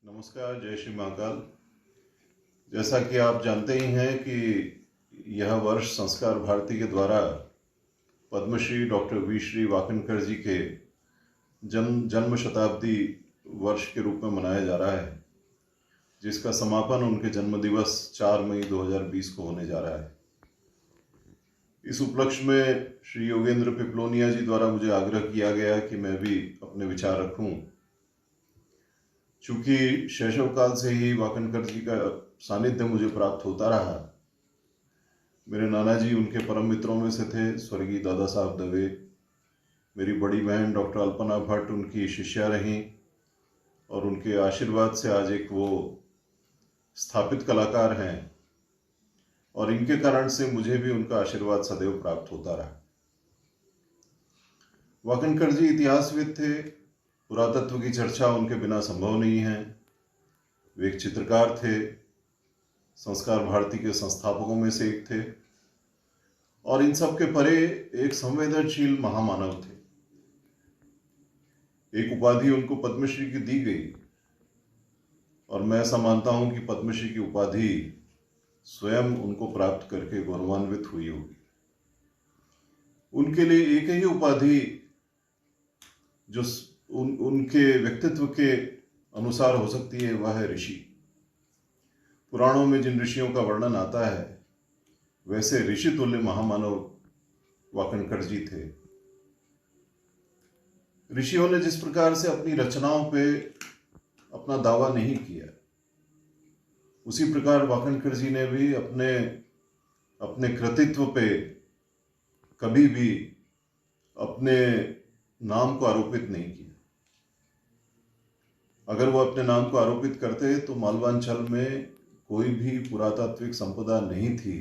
नमस्कार, जय श्री महाकाल। जैसा कि आप जानते ही हैं कि यह वर्ष संस्कार भारती के द्वारा पद्मश्री डॉक्टर वी श्री वाकनकर जी के जन्म शताब्दी वर्ष के रूप में मनाया जा रहा है, जिसका समापन उनके जन्म दिवस 4 मई 2020 को होने जा रहा है। इस उपलक्ष्य में श्री योगेंद्र पिपलोनिया जी द्वारा मुझे आग्रह किया गया कि मैं भी अपने विचार रखूं। चूंकि शैशव काल से ही वाकनकर जी का सानिध्य मुझे प्राप्त होता रहा। मेरे नाना जी उनके परम मित्रों में से थे, स्वर्गीय दादा साहब दवे। मेरी बड़ी बहन डॉक्टर अल्पना भट्ट उनकी शिष्या रहीं और उनके आशीर्वाद से आज एक वो स्थापित कलाकार हैं और इनके कारण से मुझे भी उनका आशीर्वाद सदैव प्राप्त होता रहा। वाकनकर जी इतिहासविद थे। पुरातत्व की चर्चा उनके बिना संभव नहीं है। वे एक चित्रकार थे, संस्कार भारती के संस्थापकों में से एक थे और इन सब के परे एक संवेदनशील महामानव थे। एक उपाधि उनको पद्मश्री की दी गई और मैं ऐसा मानता हूं कि पद्मश्री की उपाधि स्वयं उनको प्राप्त करके गौरवान्वित हुई होगी। उनके लिए एक ही उपाधि जो उनके व्यक्तित्व के अनुसार हो सकती है, वह है ऋषि। पुराणों में जिन ऋषियों का वर्णन आता है, वैसे ऋषि तुल्य महामानव वाकनकर जी थे। ऋषियों ने जिस प्रकार से अपनी रचनाओं पे अपना दावा नहीं किया, उसी प्रकार वाकनकर जी ने भी अपने कृतित्व पे कभी भी अपने नाम को आरोपित नहीं किया। अगर वो अपने नाम को आरोपित करते तो मालवांचल में कोई भी पुरातात्विक संपदा नहीं थी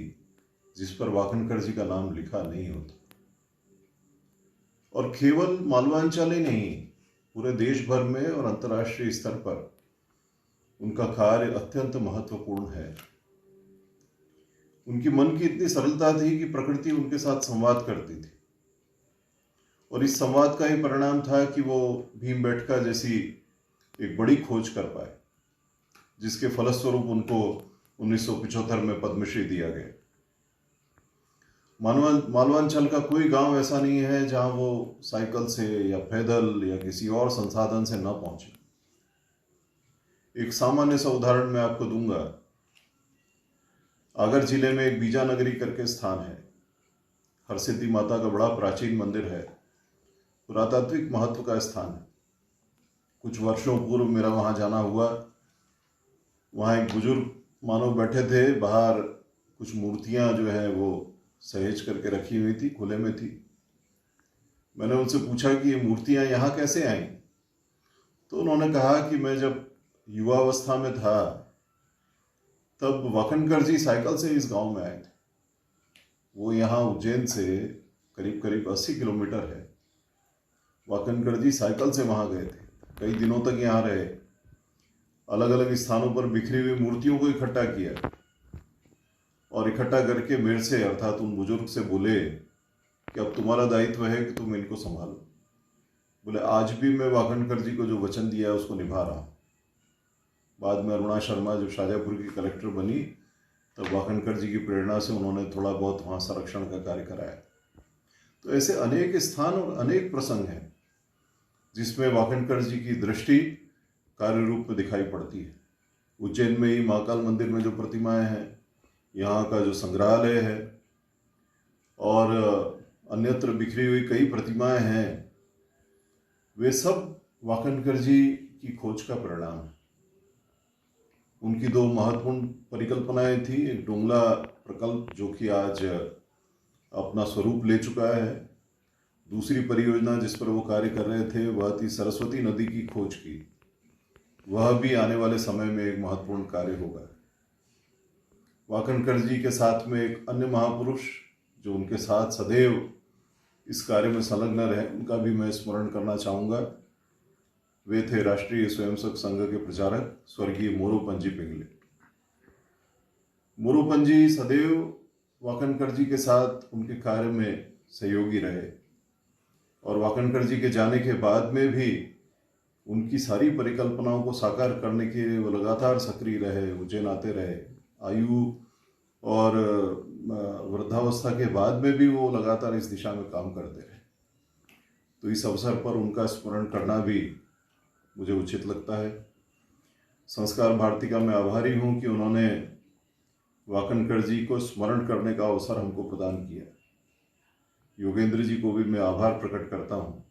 जिस पर वाकनकर जी का नाम लिखा नहीं होता। और केवल मालवांचल ही नहीं, पूरे देश भर में और अंतर्राष्ट्रीय स्तर पर उनका कार्य अत्यंत महत्वपूर्ण है। उनकी मन की इतनी सरलता थी कि प्रकृति उनके साथ संवाद करती थी और इस संवाद का ही परिणाम था कि वो भीमबेटका जैसी एक बड़ी खोज कर पाए, जिसके फलस्वरूप उनको 1975 में पद्मश्री दिया गया। मालवांचल का कोई गांव ऐसा नहीं है जहां वो साइकिल से या पैदल या किसी और संसाधन से न पहुंचे। एक सामान्य सा उदाहरण मैं आपको दूंगा। आगर जिले में एक बीजानगरी करके स्थान है। हरसिद्धि माता का बड़ा प्राचीन मंदिर है, पुरातात्विक महत्व का स्थान है। कुछ वर्षों पूर्व मेरा वहाँ जाना हुआ। वहाँ एक बुजुर्ग मानव बैठे थे, बाहर कुछ मूर्तियाँ जो है वो सहेज करके रखी हुई थी, खुले में थी। मैंने उनसे पूछा कि ये मूर्तियाँ यहाँ कैसे आईं? तो उन्होंने कहा कि मैं जब युवावस्था में था तब वाकनकर जी साइकिल से इस गांव में आए थे। वो यहाँ उज्जैन से करीब करीब 80 किलोमीटर है। वाकनकर जी साइकिल से वहाँ गए थे, कई दिनों तक यहाँ रहे, अलग अलग स्थानों पर बिखरी हुई मूर्तियों को इकट्ठा किया और इकट्ठा करके मेरे से अर्थात उन बुजुर्ग से बोले कि अब तुम्हारा दायित्व है कि तुम इनको संभालो। बोले आज भी मैं वाकनकर जी को जो वचन दिया है उसको निभा रहा हूँ। बाद में अरुणा शर्मा जब शाजापुर की कलेक्टर बनी तब वाकनकर जी की प्रेरणा से उन्होंने थोड़ा बहुत वहाँ संरक्षण का कार्य कराया। तो ऐसे अनेक स्थान और अनेक प्रसंग हैं जिसमें वाकनकर जी की दृष्टि कार्य रूप में दिखाई पड़ती है। उज्जैन में ही महाकाल मंदिर में जो प्रतिमाएं हैं, यहाँ का जो संग्रहालय है और अन्यत्र बिखरी हुई कई प्रतिमाएं हैं, वे सब वाकनकर जी की खोज का परिणाम है। उनकी दो महत्वपूर्ण परिकल्पनाएं थी। एक डोंगला प्रकल्प जो कि आज अपना स्वरूप ले चुका है। दूसरी परियोजना जिस पर वो कार्य कर रहे थे वह थी सरस्वती नदी की खोज की। वह भी आने वाले समय में एक महत्वपूर्ण कार्य होगा। वाकनकर जी के साथ में एक अन्य महापुरुष जो उनके साथ सदैव इस कार्य में संलग्न रहे, उनका भी मैं स्मरण करना चाहूँगा। वे थे राष्ट्रीय स्वयंसेवक संघ के प्रचारक स्वर्गीय मोरोपंत जी पिंगले। मोरोपंत जी सदैव वाकनकर जी के साथ उनके कार्य में सहयोगी रहे और वाकनकर जी के जाने के बाद में भी उनकी सारी परिकल्पनाओं को साकार करने के लिए वो लगातार सक्रिय रहे, उज्जैन आते रहे। आयु और वृद्धावस्था के बाद में भी वो लगातार इस दिशा में काम करते रहे। तो इस अवसर पर उनका स्मरण करना भी मुझे उचित लगता है। संस्कार भारती का मैं आभारी हूँ कि उन्होंने वाकनकर जी को स्मरण करने का अवसर हमको प्रदान किया। योगेंद्र जी को भी मैं आभार प्रकट करता हूँ